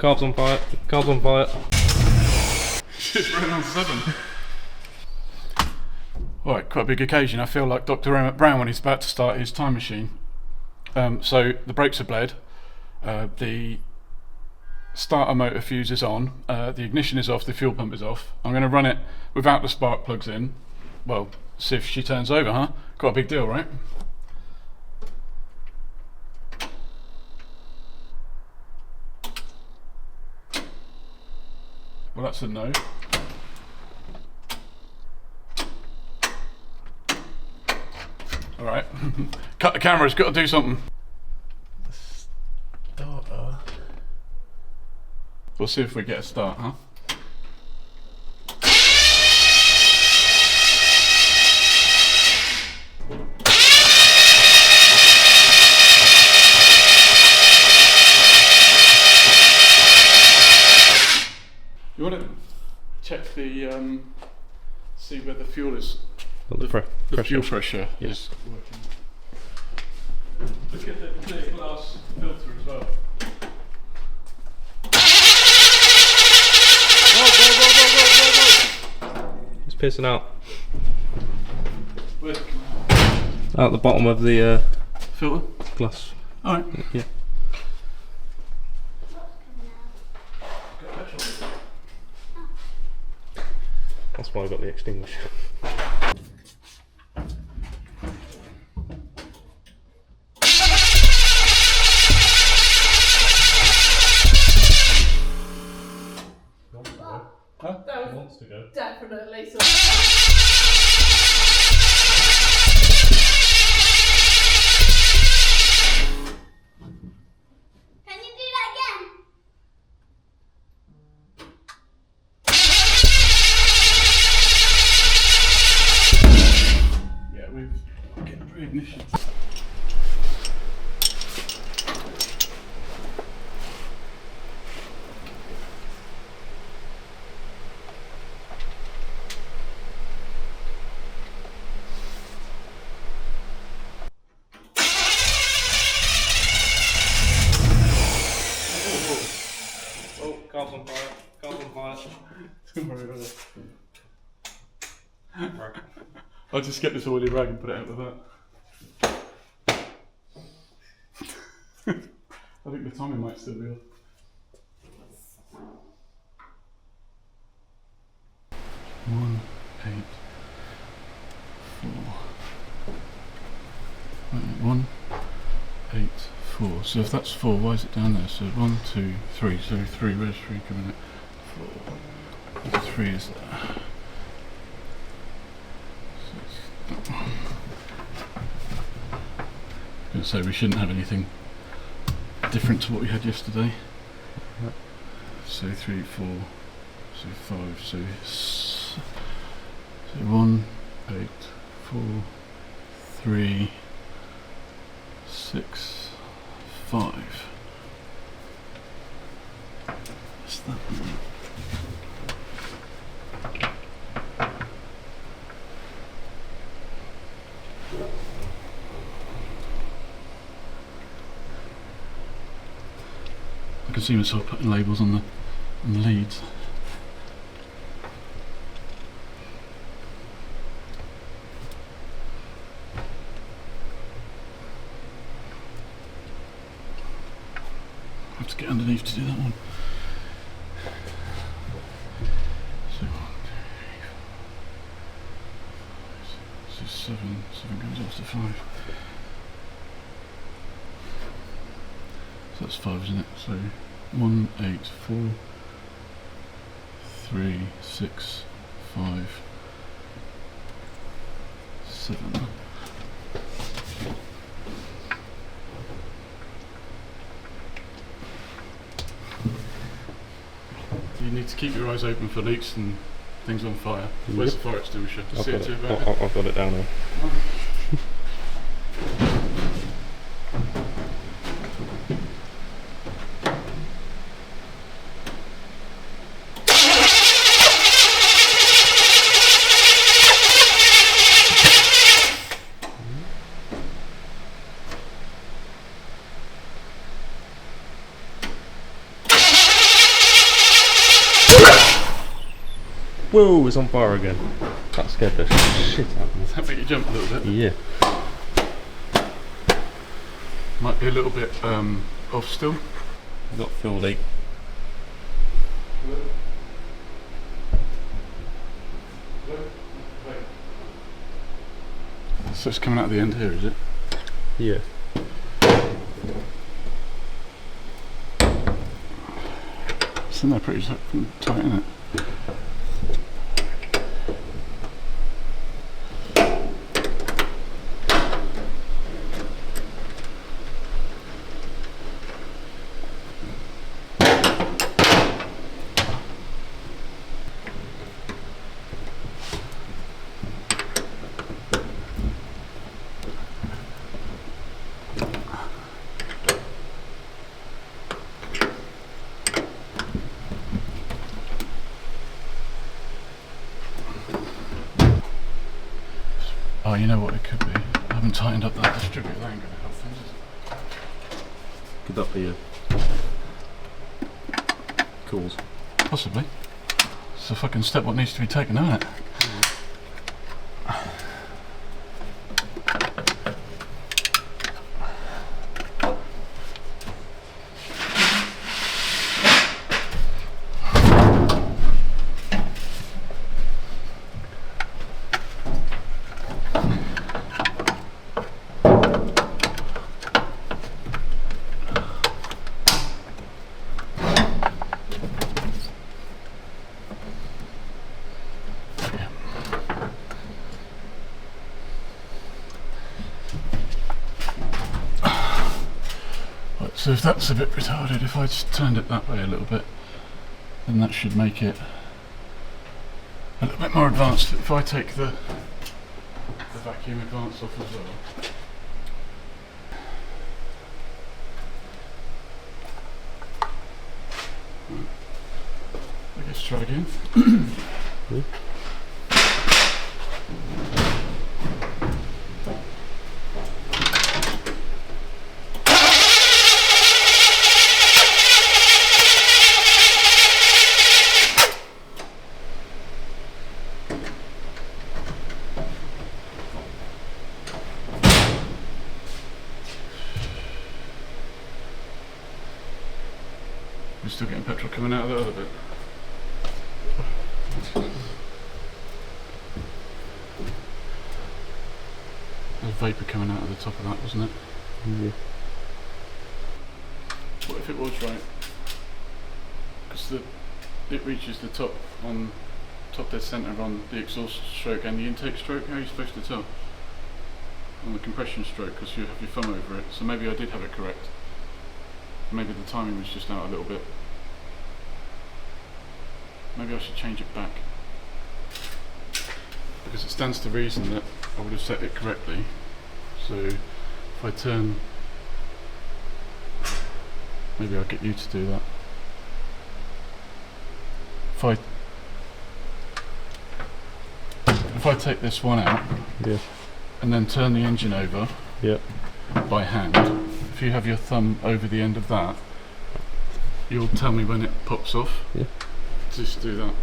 Carb's on fire. Carb's on fire. Shit's running on 7. Alright, quite a big occasion. I feel like Dr. Emmett Brown when he's about to start his time machine. So the brakes are bled. The starter motor fuse is on. The ignition is off. The fuel pump is off. I'm going to run it without the spark plugs in. Well, see if she turns over, huh? Quite a big deal, right? Well, that's a no. Alright. Cut the camera, it's got to do something. Starter. We'll see if we get a start, huh? You want to check the, see where the fuel is? The fuel pressure is working. Look at the clear glass filter as well. Whoa. It's pissing out. Where's it? Out the bottom of the Filter? glass. Alright. Yeah. That's why I got the extinguisher. Huh? He wants to go. Definitely. So. Can you do that again? Yeah, we've getting pre-ignition. Oh, carb's on fire. Carb's on fire. Don't worry about it. I'll just get this oily rag and put it out with that. I think the timing might still be off. One, 8, 4. 1, 8, 4. So if that's 4, why is it down there? So 1, 2, 3. So 3. Where's 3 coming at? 4. 3 is there. I was going to say we shouldn't have anything different to what we had yesterday. Yep. So 3, 4, so 5, so 1, 8, 4, 3, 6, 5. What's that one? I can see myself putting labels on the leads. I have to get underneath to do that one. So 1, 2, 3, 4, 5, 6, 7. 7 goes after 5. So that's 5, isn't it? So 1, 8, 4, 3, 6, 5, 7. You need to keep your eyes open for leaks and things on fire. Where's the fire extinguisher? I've got it down there. Whoa, it's on fire again. That scared the shit out of me. Does that make you jump a little bit? Yeah. Might be a little bit off still. I've got fuel leak. So it's coming out the end here, is it? Yeah. It's in there pretty tight, isn't it? Oh, you know what it could be? I haven't tightened up that distributor. That ain't going to help things, is it? Could that be a cause? Possibly. It's a fucking step what needs to be taken, isn't it? So if that's a bit retarded, if I just turned it that way a little bit, then that should make it a little bit more advanced. If I take the vacuum advance off as well. I guess try again. We're still getting petrol coming out of the other bit. There's vapour coming out of the top of that, wasn't it? Yeah. What if it was right? Because it reaches the top on top dead centre on the exhaust stroke and the intake stroke. How are you supposed to tell? On the compression stroke, because you have your thumb over it. So maybe I did have it correct. Maybe the timing was just out a little bit. Maybe I should change it back. Because it stands to reason that I would have set it correctly. So if I turn, maybe I'll get you to do that. If I take this one out, Yeah. and then turn the engine over, Yeah. by hand, if you have your thumb over the end of that, you'll tell me when it pops off. Yeah. Just do that.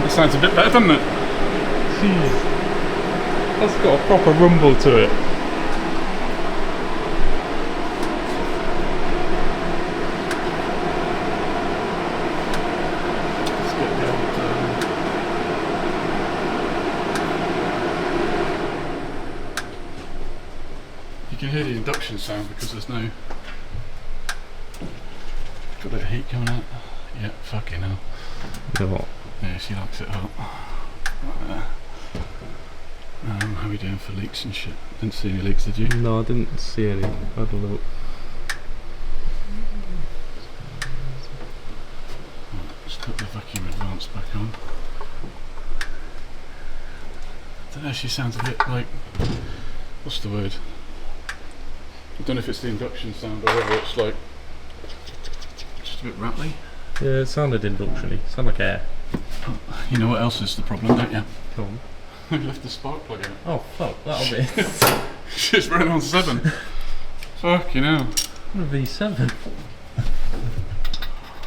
Sounds a bit better, doesn't it? Jeez. That's got a proper rumble to it. Let's get the old induction sound because there's no. Got a bit of heat coming out. Yeah, fucking hell. You know what? Yeah, she likes it hot. Right there. How are we doing for leaks and shit? Didn't see any leaks, did you? No, I didn't see any. I had a look. Let's put the vacuum advance back on. I don't know, she sounds a bit like, what's the word? I don't know if it's the induction sound or whether it's like, just a bit rattly. Yeah, it sounded induction-y. Sound like air. Oh, you know what else is the problem, don't you? Come on. We left the spark plug in. Oh fuck, that'll be. She's running on 7. Fuck, you know. A V7.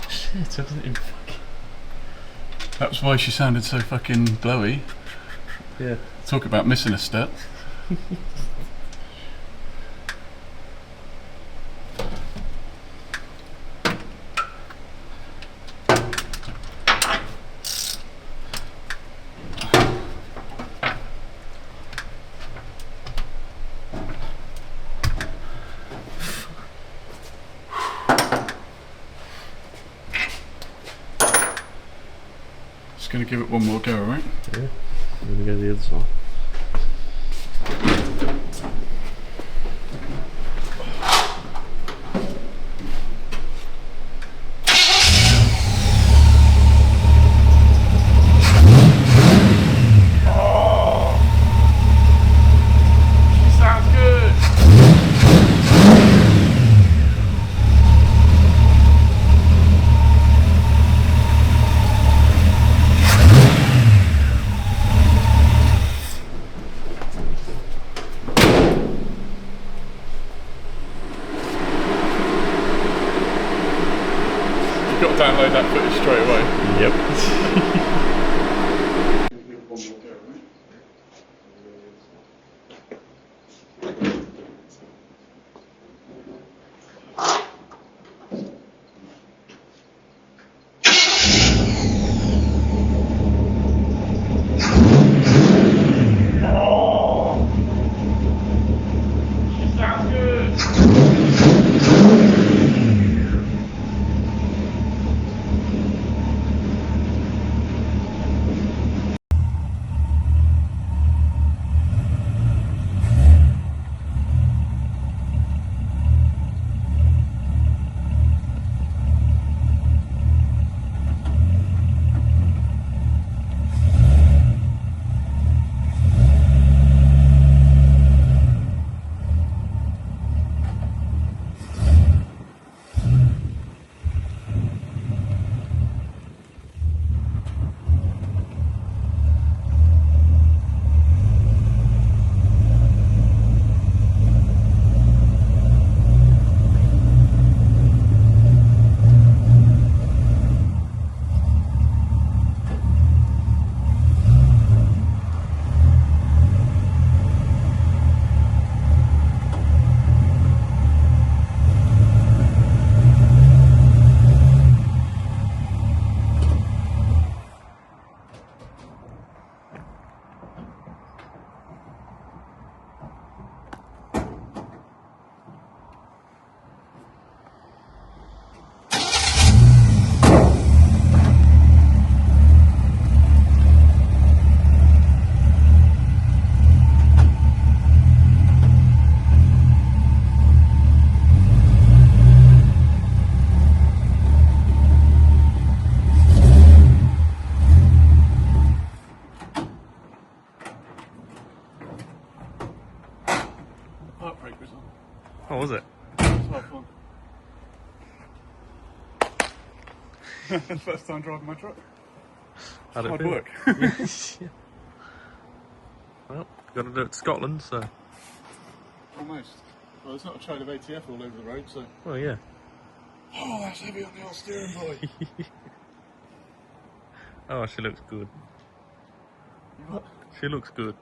Shit, I didn't even fucking. That's why she sounded so fucking glowy. Yeah. Talk about missing a step. Just gonna give it one more go, alright? Yeah. I'm gonna go the other side. You've got to download that footage straight away. Yep. Oh, was it? First time driving my truck. How'd it Hard feel? work. Yeah. Well, gotta do it to Scotland, so. Almost. Well, there's not a trail of ATF all over the road, so. Well, yeah. Oh, that's heavy on the old steering boy. Oh, she looks good. What? She looks good.